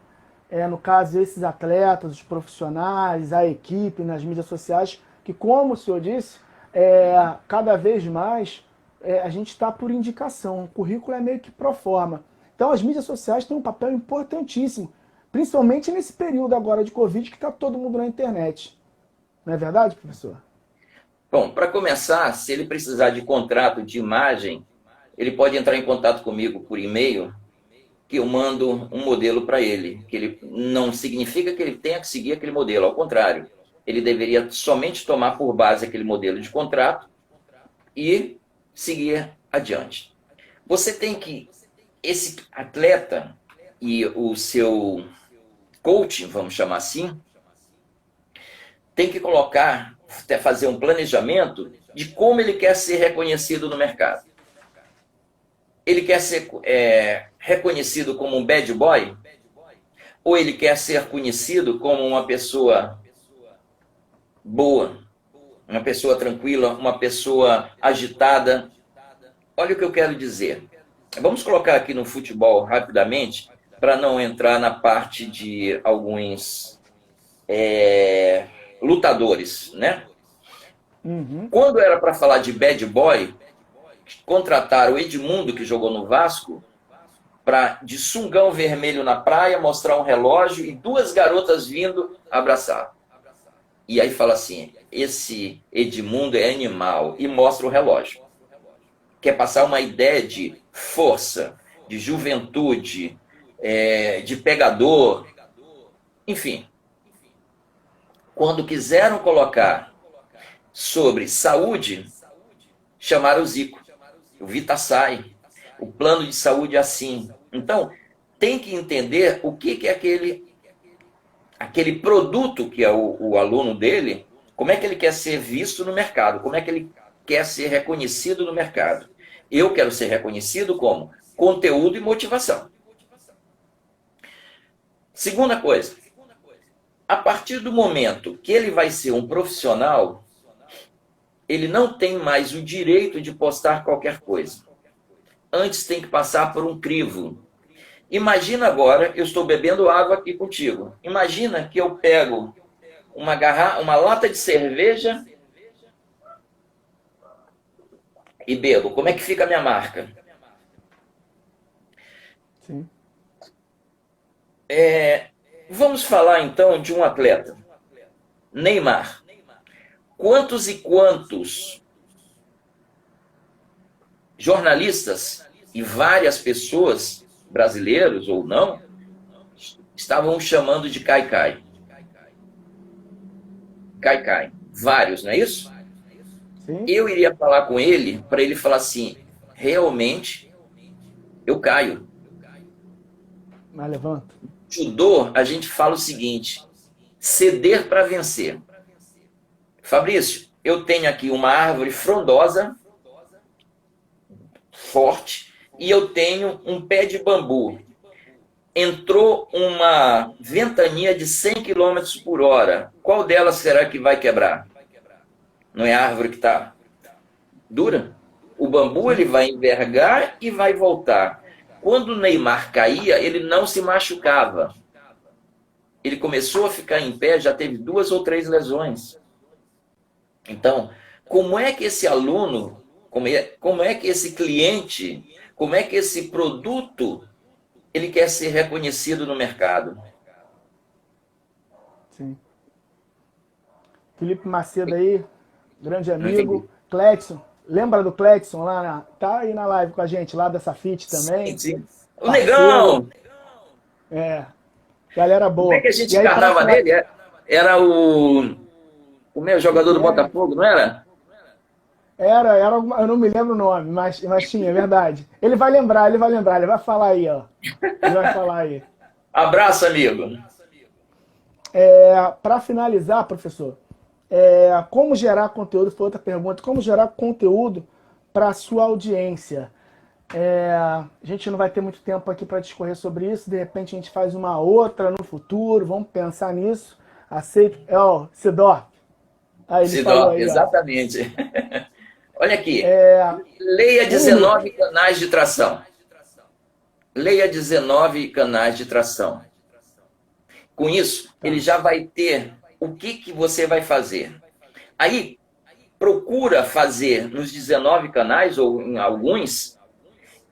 no caso, esses atletas, os profissionais, a equipe nas mídias sociais, que, como o senhor disse, cada vez mais a gente está por indicação. O currículo é meio que pro forma. Então, as mídias sociais têm um papel importantíssimo, principalmente nesse período agora de Covid, que está todo mundo na internet. Não é verdade, professor? Bom, para começar, se ele precisar de contrato de imagem, ele pode entrar em contato comigo por e-mail, que eu mando um modelo para ele. Que ele não significa que ele tenha que seguir aquele modelo, ao contrário. Ele deveria somente tomar por base aquele modelo de contrato e seguir adiante. Você tem que, esse atleta e o seu coaching, vamos chamar assim, tem que colocar, fazer um planejamento de como ele quer ser reconhecido no mercado. Ele quer ser reconhecido como um bad boy? Ou ele quer ser conhecido como uma pessoa boa, uma pessoa tranquila, uma pessoa agitada? Olha o que eu quero dizer. Vamos colocar aqui no futebol rapidamente, para não entrar na parte de alguns lutadores, né? Uhum. Quando era para falar de bad boy, contrataram o Edmundo, que jogou no Vasco, de sungão vermelho na praia, mostrar um relógio e duas garotas vindo abraçar. E aí fala assim, esse Edmundo é animal, e mostra o relógio. Quer passar uma ideia de força, de juventude, de pegador, enfim. Quando quiseram colocar sobre saúde, chamaram o Zico, o Vitasai, o plano de saúde assim. Então, tem que entender o que é aquele produto que é o aluno dele, como é que ele quer ser visto no mercado, como é que ele quer ser reconhecido no mercado. Eu quero ser reconhecido como conteúdo e motivação. Segunda coisa, a partir do momento que ele vai ser um profissional, ele não tem mais o direito de postar qualquer coisa. Antes tem que passar por um crivo. Imagina agora, eu estou bebendo água aqui contigo. Imagina que eu pego uma lata de cerveja e bebo. Como é que fica a minha marca? Sim. Vamos falar então de um atleta. Neymar. Quantos e quantos jornalistas e várias pessoas, brasileiros ou não, estavam chamando de Caicai. Caicai. Vários, não é isso? Sim. Eu iria falar com ele para ele falar assim, realmente eu caio. Mas levanta. Judô, a gente fala o seguinte, ceder para vencer. Fabrício, eu tenho aqui uma árvore frondosa, forte, e eu tenho um pé de bambu. entrou uma ventania de 100 quilômetros por hora. Qual delas será que vai quebrar? Não é a árvore que está dura? O bambu ele vai envergar e vai voltar. Quando o Neymar caía, ele não se machucava. Ele começou a ficar em pé, já teve 2 ou 3 lesões. Então, como é que esse aluno, como é que esse cliente, como é que esse produto, ele quer ser reconhecido no mercado? Sim. Felipe Macedo aí, grande amigo. Cledson, lembra do Cledson lá? Tá aí na live com a gente, lá da Safite também. Sim, sim. O Parceiro. Negão! É, galera Como é boa. que a gente E aí, encarnava pra... nele? Era o meu jogador do Botafogo, não era? Era eu não me lembro o nome, mas tinha, é verdade. Ele vai lembrar, ele vai falar aí, ó. Ele vai falar aí. Abraço, amigo. Para finalizar, professor, como gerar conteúdo, foi outra pergunta, como gerar conteúdo para a sua audiência? A gente não vai ter muito tempo aqui para discorrer sobre isso, de repente a gente faz uma outra no futuro, vamos pensar nisso. Aceito. Ó, Sidor. Aí ele falou aí, exatamente. Olha aqui. ó. Leia 19 canais de tração. Leia 19 canais de tração. Com isso, ele já vai ter o que você vai fazer. Aí, procura fazer nos 19 canais, ou em alguns,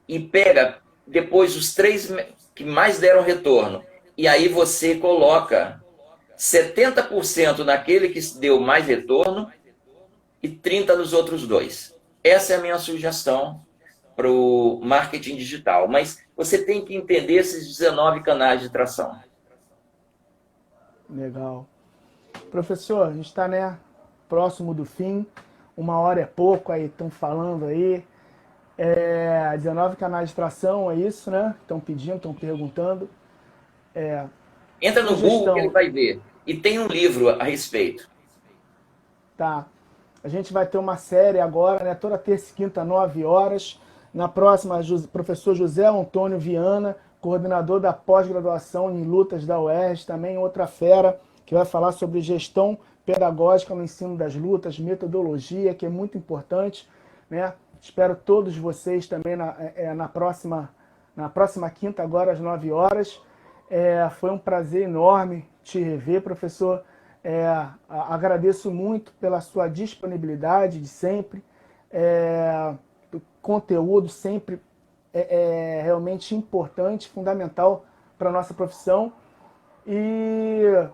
e pega depois os 3 que mais deram retorno. E aí você coloca 70% naquele que deu mais retorno e 30% nos outros 2. Essa é a minha sugestão para o marketing digital. Mas você tem que entender esses 19 canais de tração. Legal. Professor, a gente está, né, próximo do fim. 1 hora é pouco, aí estão falando aí. 19 canais de tração, é isso, né? Estão pedindo, estão perguntando. Entra no Google que ele vai ver. E tem um livro a respeito. Tá. A gente vai ter uma série agora, né? Toda terça e quinta, 9 horas. Na próxima, professor José Antônio Viana, coordenador da pós-graduação em lutas da UERJ, também outra fera, que vai falar sobre gestão pedagógica no ensino das lutas, metodologia, que é muito importante, né? Espero todos vocês também na próxima quinta, agora às 9 horas. Foi um prazer enorme te rever, professor. Agradeço muito pela sua disponibilidade de sempre. O conteúdo sempre é realmente importante, fundamental para a nossa profissão. E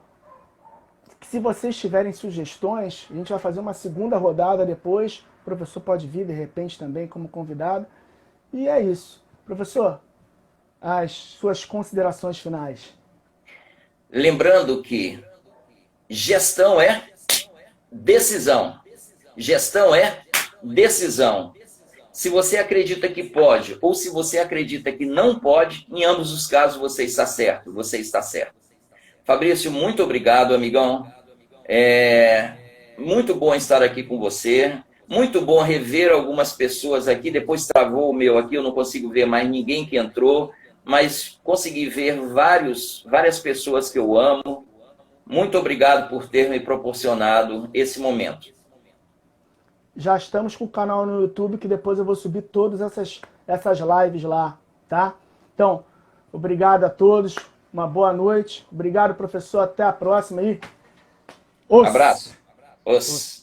se vocês tiverem sugestões, a gente vai fazer uma segunda rodada depois. O professor pode vir, de repente, também como convidado. E é isso. Professor, as suas considerações finais. Lembrando que gestão é decisão. Gestão é decisão. Se você acredita que pode ou se você acredita que não pode, em ambos os casos você está certo. Você está certo. Fabrício, muito obrigado, amigão. Muito bom estar aqui com você. Muito bom rever algumas pessoas aqui. Depois travou o meu aqui, eu não consigo ver mais ninguém que entrou, mas consegui ver várias pessoas que eu amo. Muito obrigado por ter me proporcionado esse momento. Já estamos com o canal no YouTube, que depois eu vou subir todas essas lives lá, tá? Então, obrigado a todos. Uma boa noite. Obrigado, professor. Até a próxima aí. Abraço. Os.